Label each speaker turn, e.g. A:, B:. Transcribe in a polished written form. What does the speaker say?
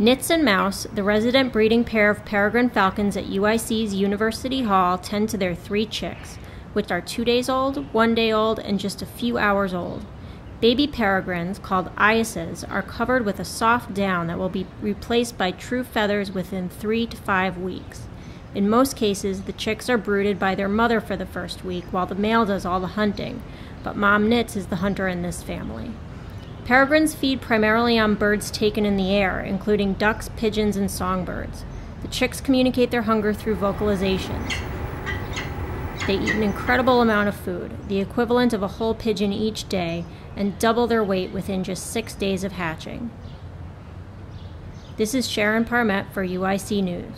A: Knits and Mouse, the resident breeding pair of Peregrine falcons at UIC's University Hall, tend to their 3 chicks, which are 2 days old, 1 day old, and just a few hours old. Baby peregrines, called irises, are covered with a soft down that will be replaced by true feathers within 3 to 5 weeks. In most cases, the chicks are brooded by their mother for the first week, while the male does all the hunting, but Mom Knits is the hunter in this family. Peregrines feed primarily on birds taken in the air, including ducks, pigeons, and songbirds. The chicks communicate their hunger through vocalizations. They eat an incredible amount of food, the equivalent of a whole pigeon each day, and double their weight within just 6 days of hatching. This is Sharon Parmet for UIC News.